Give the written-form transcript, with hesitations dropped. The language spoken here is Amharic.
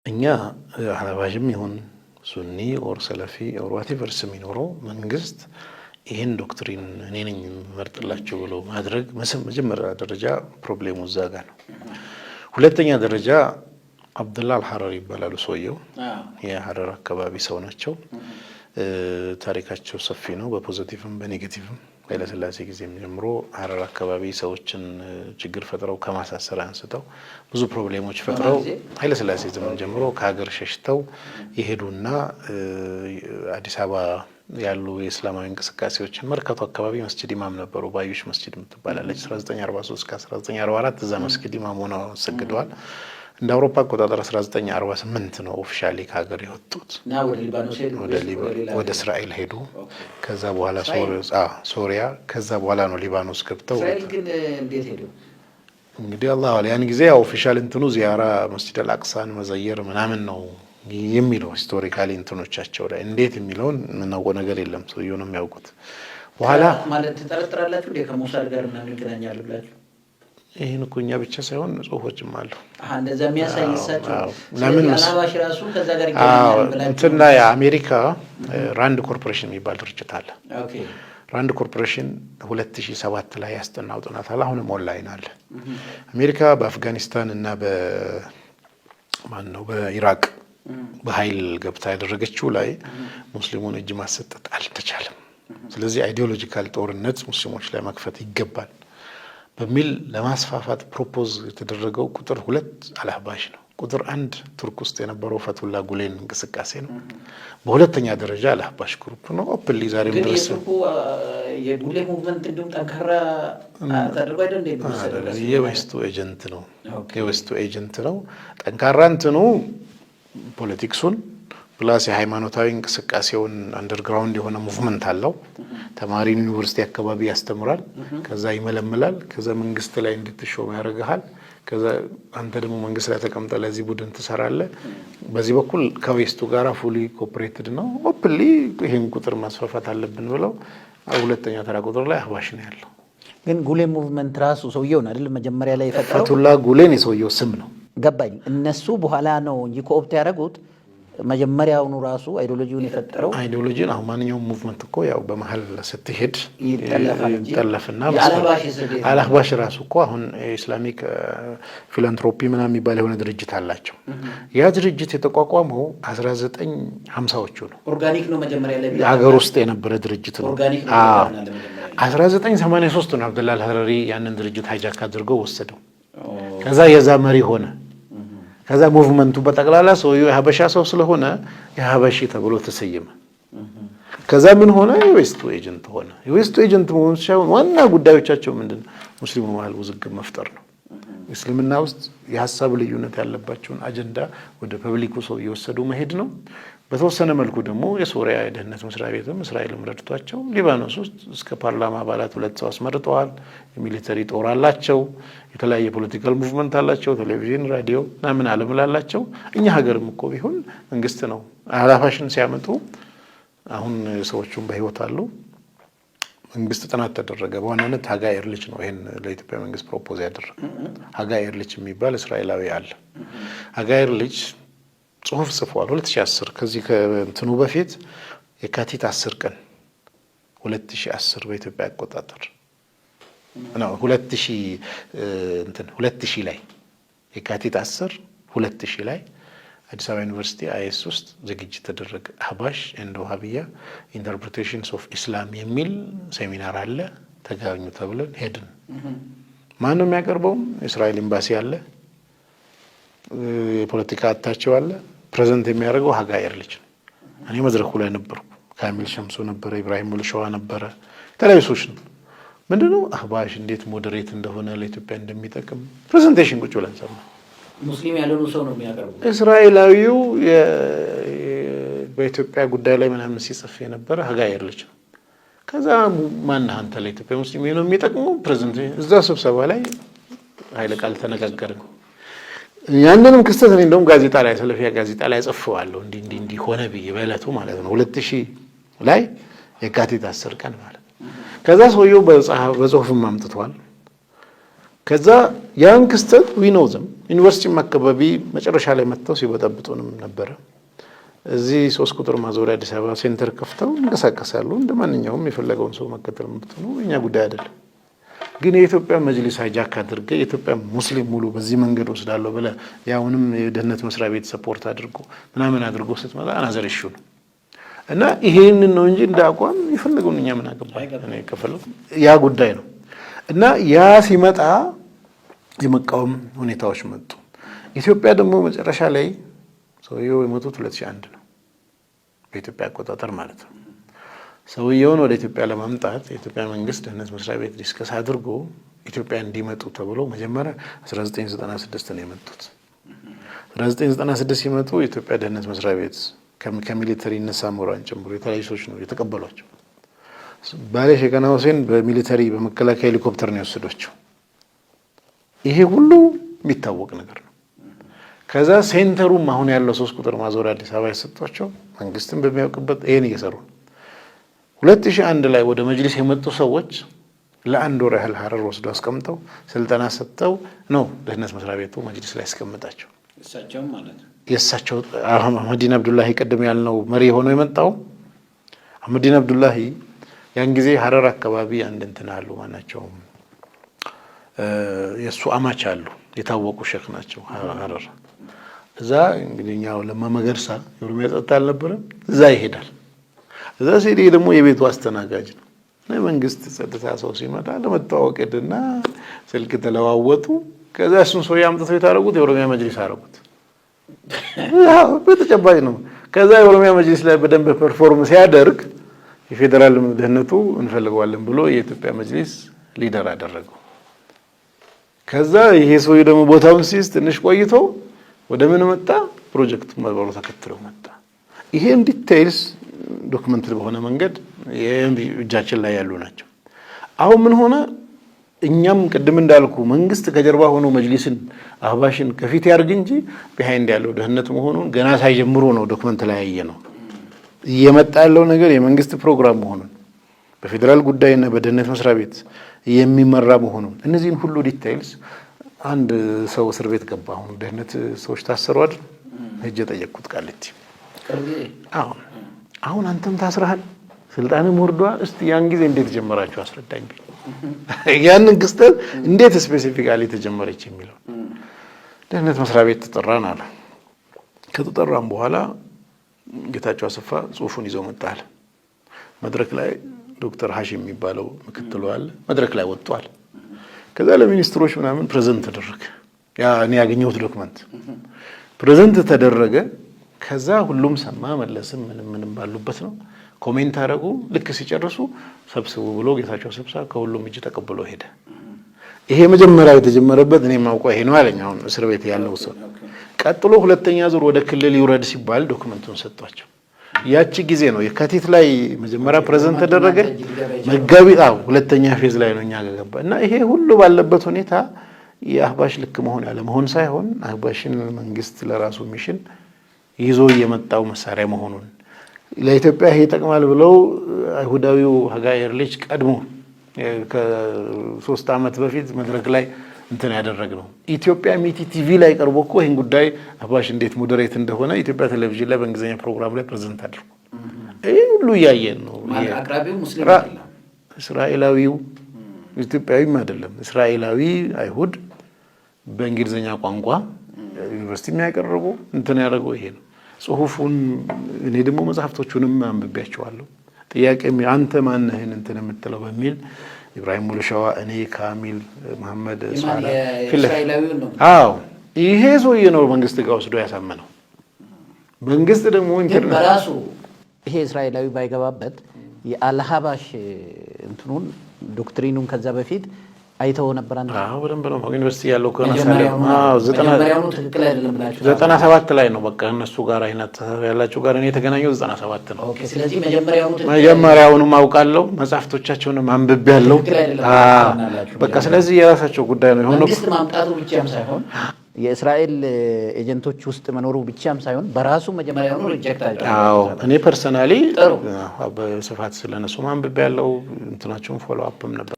እኛ አህባሽም ይሁን ሱኒ ኦር ሰለፊ ኦር ዋቴቨር ስም ይኖረው መንግስት ይሄን ዶክትሪን እኔ ነኝ መርጥላችሁ ብሎ ማድረግ መጀመሪያ ደረጃ ፕሮብሌሙ እዛ ጋር ነው። ሁለተኛ ደረጃ አብዱላ አልሐረሪ ይባላሉ ሰውየው የሐረር አካባቢ ሰው ናቸው። ታሪካቸው ሰፊ ነው በፖዚቲቭም በኔጌቲቭም ኃይለሥላሴ ጊዜም ጀምሮ ሐረር አካባቢ ሰዎችን ችግር ፈጥረው ከማሳሰር አንስተው ብዙ ፕሮብሌሞች ፈጥረው ኃይለሥላሴ ዘመን ጀምሮ ከሀገር ሸሽተው የሄዱና አዲስ አበባ ያሉ የእስላማዊ እንቅስቃሴዎችን መርካቶ አካባቢ መስጂድ ኢማም ነበሩ። ባዩሽ መስጂድ የምትባላለች 1943 እስከ 1944 እዛ መስጂድ ኢማም ሆነው ሰግደዋል። እንደ አውሮፓ አቆጣጠር 1948 ነው ኦፊሻሊ ከሀገር የወጡት። ወደ እስራኤል ሄዱ። ከዛ በኋላ ሶሪያ፣ ከዛ በኋላ ነው ሊባኖስ ገብተው። እስራኤል ግን እንዴት ሄዱ? እንግዲህ አላህ ያን ጊዜ ኦፊሻል እንትኑ ዚያራ መስጂድ አልአቅሳን መዘየር ምናምን ነው የሚለው ሂስቶሪካሊ እንትኖቻቸው ላይ እንዴት የሚለውን ምናውቀው ነገር የለም። ሰውየው ነው የሚያውቁት። በኋላ ማለት ተጠረጥራላችሁ እንዴ ከሞሳድ ጋር ምናምን ይገናኛሉ ብላችሁ? ይሄን እኮ እኛ ብቻ ሳይሆን ጽሁፎችም አሉ። እንደዛ የሚያሳይ እሳቸው ለምን አህባሽ ራሱ ከዛ ጋር ይገናኛል ብላችሁ? እንትና የአሜሪካ ራንድ ኮርፖሬሽን የሚባል ድርጅት አለ። ኦኬ ራንድ ኮርፖሬሽን 2007 ላይ ያስጠናው ጥናት አለ። አሁንም ኦንላይን አለ። አሜሪካ በአፍጋኒስታን እና በኢራቅ በኃይል ገብታ ያደረገችው ላይ ሙስሊሙን እጅ ማሰጠት አልተቻለም። ስለዚህ አይዲዮሎጂካል ጦርነት ሙስሊሞች ላይ መክፈት ይገባል በሚል ለማስፋፋት ፕሮፖዝ የተደረገው ቁጥር 2 አልአህባሽ ነው። ቁጥር 1 ቱርክ ውስጥ የነበረው ፈቱላ ጉሌን እንቅስቃሴ ነው። በሁለተኛ ደረጃ አልአህባሽ ግሩፕ ነው። ኦፕንሊ ዛሬም ድረስ የጉሌ ሙቭመንት እንደውም ጠንካራ ተደርጎ አይደል እንደ የዌስቱ ኤጀንት ነው። የዌስቱ ኤጀንት ነው። ጠንካራ እንትኑ ፖለቲክሱን ፕላስ የሃይማኖታዊ እንቅስቃሴውን አንደርግራውንድ የሆነ ሙቭመንት አለው። ተማሪን ዩኒቨርሲቲ አካባቢ ያስተምራል። ከዛ ይመለምላል። ከዛ መንግስት ላይ እንድትሾም ያደርግሃል። ከዛ አንተ ደግሞ መንግስት ላይ ተቀምጠ ለዚህ ቡድን ትሰራለህ። በዚህ በኩል ከዌስቱ ጋር ፉሊ ኮኦፕሬትድ ነው። ኦፕንሊ ይሄን ቁጥር ማስፋፋት አለብን ብለው ሁለተኛ ተራ ቁጥር ላይ አህባሽ ነው ያለው። ግን ጉሌ ሙቭመንት ራሱ ሰውየውን አይደል መጀመሪያ ላይ የፈጠረው? ፈቱላ ጉሌን የሰውየው ስም ነው። ገባኝ። እነሱ በኋላ ነው እንጂ ኮኦፕት ያደረጉት። መጀመሪያውኑ ራሱ አይዲዮሎጂውን የፈጠረው አይዲዮሎጂን አሁን ማንኛውም ሙቭመንት እኮ ያው በመሀል ስትሄድ ይጠለፍና አልአህባሽ ራሱ እኮ አሁን ኢስላሚክ ፊላንትሮፒ ምናምን የሚባል የሆነ ድርጅት አላቸው። ያ ድርጅት የተቋቋመው 1950ዎቹ ነው። ኦርጋኒክ ነው መጀመሪያ ላይ ሀገር ውስጥ የነበረ ድርጅት ነው። 1983 ነው አብዱላ አልሐረሪ ያንን ድርጅት ሃይጃክ አድርገው ወሰደው። ከዛ የዛ መሪ ሆነ። ከዛ ሙቭመንቱ በጠቅላላ ሰውየው የሀበሻ ሰው ስለሆነ የሀበሺ ተብሎ ተሰየመ። ከዛ ምን ሆነ? የዌስቱ ኤጀንት ሆነ። የዌስቱ ኤጀንት መሆኑ ሳይሆን ዋና ጉዳዮቻቸው ምንድነው? ሙስሊሙ መሀል ውዝግብ መፍጠር ነው። እስልምና ውስጥ የሀሳብ ልዩነት ያለባቸውን አጀንዳ ወደ ፐብሊኩ ሰው እየወሰዱ መሄድ ነው። በተወሰነ መልኩ ደግሞ የሶሪያ የደህንነት መስሪያ ቤትም እስራኤልም ረድቷቸው ሊባኖስ ውስጥ እስከ ፓርላማ አባላት 2 ሰው አስመርጠዋል። የሚሊተሪ ጦር አላቸው። የተለያየ ፖለቲካል ሙቭመንት አላቸው። ቴሌቪዥን፣ ራዲዮ ምናምን አለምላላቸው። እኛ ሀገርም እኮ ቢሆን መንግስት ነው አህባሽን ሲያመጡ አሁን ሰዎቹም በህይወት አሉ። መንግስት ጥናት ተደረገ። በዋናነት ሀጋይ ኤርሊች ነው ይሄን ለኢትዮጵያ መንግስት ፕሮፖዝ ያደረገ። ሀጋይ ኤርሊች የሚባል እስራኤላዊ አለ። ሀጋይ ኤርሊች ጽሁፍ ጽፏል 2010 ከዚህ ከእንትኑ በፊት የካቲት 10 ቀን 2010 በኢትዮጵያ አቆጣጠር ነው 2000 ላይ የካቲት 10 2000 ላይ አዲስ አበባ ዩኒቨርሲቲ አይኤስ ውስጥ ዝግጅት ተደረገ። አህባሽ ኤንድ ወሃቢያ ኢንተርፕሬቴሽንስ ኦፍ ኢስላም የሚል ሴሚናር አለ። ተጋኙ ተብለን ሄድን። ማን ነው የሚያቀርበው? እስራኤል ኤምባሲ አለ። የፖለቲካ አታቸው አለ። ፕሬዘንት የሚያደርገው ሀጋይ ኤርሊች ነው። እኔ መድረኩ ላይ ነበርኩ። ካሚል ሸምሶ ነበረ፣ ኢብራሂም ሙልሸዋ ነበረ፣ የተለያዩ ሰዎች ነው። ምንድነው አህባሽ እንዴት ሞዴሬት እንደሆነ ለኢትዮጵያ እንደሚጠቅም ፕሬዘንቴሽን ቁጭ ብለን ሰማ። ሙስሊም ያልሆኑ ሰው ነው የሚያቀርበው። እስራኤላዊው በኢትዮጵያ ጉዳይ ላይ ምናምን ሲጽፍ የነበረ ሀጋይ ኤርሊች ነው። ከዛ ማን አንተ ለኢትዮጵያ ሙስሊም ነው የሚጠቅመው ፕሬዘንቴሽን እዛ ስብሰባ ላይ ኃይለ ቃል ተነጋገርን። ያንንም ክስተት እኔ እንደውም ጋዜጣ ላይ ሰለፊያ ጋዜጣ ላይ ጽፈዋለሁ እንዲህ ሆነ ብዬ በእለቱ ማለት ነው 2000 ላይ የካቲት 10 ቀን ማለት ነው። ከዛ ሰውየው በጽሁፍም አምጥቷል። ከዛ ያን ክስተት ዊኖዝም ዩኒቨርሲቲም አካባቢ መጨረሻ ላይ መጥተው ሲበጠብጡንም ነበረ። እዚህ 3 ቁጥር ማዞሪያ አዲስ አበባ ሴንተር ከፍተው እንቀሳቀሳሉ። እንደማንኛውም የፈለገውን ሰው መከተል መብቱ ነው፣ እኛ ጉዳይ አይደለም። ግን የኢትዮጵያ መጅሊስ ሃይጃክ አድርገ የኢትዮጵያ ሙስሊም ሙሉ በዚህ መንገድ ወስዳለሁ ብለ ያውንም የደህንነት መስሪያ ቤት ሰፖርት አድርጎ ምናምን አድርጎ ስትመጣ አናዘር ኢሹ ነው እና ይሄንን ነው እንጂ እንደ አቋም የፈለገውን እኛ ምን አገባኝ እኔ ከፈለው ያ ጉዳይ ነው እና ያ ሲመጣ የመቃወም ሁኔታዎች መጡ። ኢትዮጵያ ደግሞ መጨረሻ ላይ ሰውየው የሞቱት 2001 ነው በኢትዮጵያ አቆጣጠር ማለት ነው። ሰውየውን ወደ ኢትዮጵያ ለማምጣት የኢትዮጵያ መንግስት ደህንነት መስሪያ ቤት ዲስከስ አድርጎ ኢትዮጵያ እንዲመጡ ተብሎ መጀመሪያ 1996 ነው የመጡት። 1996 ሲመጡ የኢትዮጵያ ደህንነት መስሪያ ቤት ከሚሊተሪ እነሳ ሞራን ጨምሮ የተለያዩ ሰዎች ነው የተቀበሏቸው። ባሌ ሼካና ሁሴን በሚሊተሪ በመከላከያ ሄሊኮፕተር ነው የወሰዷቸው። ይሄ ሁሉ የሚታወቅ ነገር ነው። ከዛ ሴንተሩም አሁን ያለው 3 ቁጥር ማዞሪያ አዲስ አበባ የሰጧቸው መንግስትን በሚያውቅበት ይሄን እየሰሩ 2001 ላይ ወደ መጅሊስ የመጡ ሰዎች ለአንድ ወር ያህል ሀረር ወስደው አስቀምጠው ስልጠና ሰጥተው ነው ደህንነት መስሪያ ቤቱ መጅሊስ ላይ ያስቀምጣቸው። እሳቸው ማለት ነው የእሳቸው አህመዲን አብዱላሂ ቀደም ያልነው መሪ ሆኖ የመጣው አህመዲን አብዱላሂ ያን ጊዜ ሀረር አካባቢ አንድ እንትን አሉ ማናቸውም የሱ አማች አሉ የታወቁ ሼክ ናቸው ሀረር። እዛ እንግዲህ ያው ለማመገርሳ የኦሮሚያ ጸጥታ አልነበረም እዛ ይሄዳል። እዛ ሲሄድ ደግሞ የቤቱ አስተናጋጅ ነው። መንግስት ጸጥታ ሰው ሲመጣ ለመተዋወቅ ሄድና ስልክ ተለዋወጡ። ከዛ እሱን ሰው ያምጥተው የታረጉት የኦሮሚያ መጅሊስ አረጉት። አዎ በተጨባጭ ነው። ከዛ የኦሮሚያ መጅሊስ ላይ በደንብ ፐርፎርም ሲያደርግ የፌደራል ደህንነቱ እንፈልገዋለን ብሎ የኢትዮጵያ መጅሊስ ሊደር አደረገው። ከዛ ይሄ ሰው ደግሞ ቦታውን ሲይዝ ትንሽ ቆይቶ ወደ ምን መጣ? ፕሮጀክት መብሮ ተከትለው መጣ። ይሄን ዲቴይልስ ዶክመንት በሆነ መንገድ እጃችን ላይ ያሉ ናቸው። አሁን ምን ሆነ? እኛም ቅድም እንዳልኩ መንግስት ከጀርባ ሆኖ መጅሊስን አህባሽን ከፊት ያርግ እንጂ ቢሃይንድ ያለው ደህንነት መሆኑን ገና ሳይጀምሩ ነው ዶክመንት ላይ ያየ ነው። እየመጣ ያለው ነገር የመንግስት ፕሮግራም መሆኑን በፌደራል ጉዳይና በደህንነት መስሪያ ቤት የሚመራ መሆኑን እነዚህን ሁሉ ዲቴይልስ አንድ ሰው እስር ቤት ገባ። አሁን ደህንነት ሰዎች ታሰሩ አይደል? ሄጄ ጠየቅኩት ቃሊቲ። አሁን አንተም ታስረሃል፣ ስልጣንም ወርዷል። እስቲ ያን ጊዜ እንዴት ጀመራችሁ አስረዳኝ። ያንን ክስተት እንዴት ስፔሲፊካሊ ተጀመረች የሚለው ደህንነት መስሪያ ቤት ተጠራን አለ። ከተጠራን በኋላ ጌታቸው አሰፋ ጽሁፉን ይዘው መጣል። መድረክ ላይ ዶክተር ሀሺም የሚባለው ምክትሉ አለ። መድረክ ላይ ወጥቷል። ከዛ ለሚኒስትሮች ምናምን ፕሬዘንት ተደረገ። ያ እኔ ያገኘሁት ዶክመንት ፕሬዘንት ተደረገ። ከዛ ሁሉም ሰማ። መለስም ምንም ባሉበት ነው ኮሜንት አደረጉ። ልክ ሲጨርሱ ሰብስቡ ብሎ ጌታቸው ሰብሳ ከሁሉም እጅ ተቀብሎ ሄደ። ይሄ መጀመሪያው የተጀመረበት እኔ ማውቀው ይሄ ነው አለኝ። አሁን እስር ቤት ያለው ሰው ቀጥሎ ሁለተኛ ዙር ወደ ክልል ይውረድ ሲባል ዶክመንቱን ሰጧቸው። ያቺ ጊዜ ነው የካቲት ላይ መጀመሪያ ፕሬዘንት ተደረገ። መጋቢት ሁለተኛ ፌዝ ላይ ነው እኛ ገባ እና ይሄ ሁሉ ባለበት ሁኔታ የአህባሽ ልክ መሆን ያለ መሆን ሳይሆን አህባሽን መንግስት ለራሱ ሚሽን ይዞ የመጣው መሳሪያ መሆኑን ለኢትዮጵያ ይሄ ይጠቅማል ብለው አይሁዳዊው ሀጋይ ኤርሊች ቀድሞ ከ3 ዓመት በፊት መድረክ ላይ እንትን ያደረግነው ኢትዮጵያ ሚቲ ቲቪ ላይ ቀርቦ እኮ ይሄን ጉዳይ አህባሽ እንዴት ሞዴሬት እንደሆነ ኢትዮጵያ ቴሌቪዥን ላይ በእንግሊዝኛ ፕሮግራም ላይ ፕሬዘንት አድርጎ ይሄ ሁሉ ያየን ነው። አቅራቢው ሙስሊም አይደለም፣ እስራኤላዊው ኢትዮጵያዊም አይደለም። እስራኤላዊ አይሁድ በእንግሊዝኛ ቋንቋ ዩኒቨርሲቲ የሚያቀርቡ እንትን ያደረገው ይሄ ነው። ጽሁፉን እኔ ደግሞ መጽሐፍቶቹንም አንብቤያቸዋለሁ። ጥያቄ አንተ ማነህን እንትን የምትለው በሚል ኢብራሂም ሙሉሻዋ፣ እኔ ካሚል መሐመድ ሳላ እስራኤላዊው ነው። አዎ ይሄ ሰውዬ ነው መንግስት ጋር ወስዶ ያሳመነው። መንግስት ደግሞ ኢንተርኔት በራሱ ይሄ እስራኤላዊ ባይገባበት የአልሃባሽ እንትኑን ዶክትሪኑን ከዛ በፊት አይተው ነበር። አንተ በደንብ ነው ዩኒቨርሲቲ ያለው መጀመሪያው ትክክል አይደለም ብላችሁ 97 ላይ ነው በቃ እነሱ ጋር አይነት ያላችሁ ጋር እኔ የተገናኘው 97 ነው። ኦኬ። ስለዚህ መጀመሪያውንም አውቃለሁ፣ መጽሐፍቶቻቸውንም አንብቤያለሁ። በቃ ስለዚህ የራሳቸው ጉዳይ ነው የሆነው። መንግስት ማምጣቱ ብቻም ሳይሆን የእስራኤል ኤጀንቶች ውስጥ መኖሩ ብቻም ሳይሆን በራሱ መጀመሪያውኑ ሪጀክት አድርገው። እኔ ፐርሰናሊ በስፋት ስለነሱ አንብቤያለሁ። እንትናቸውን ፎሎ አፕም ነበር።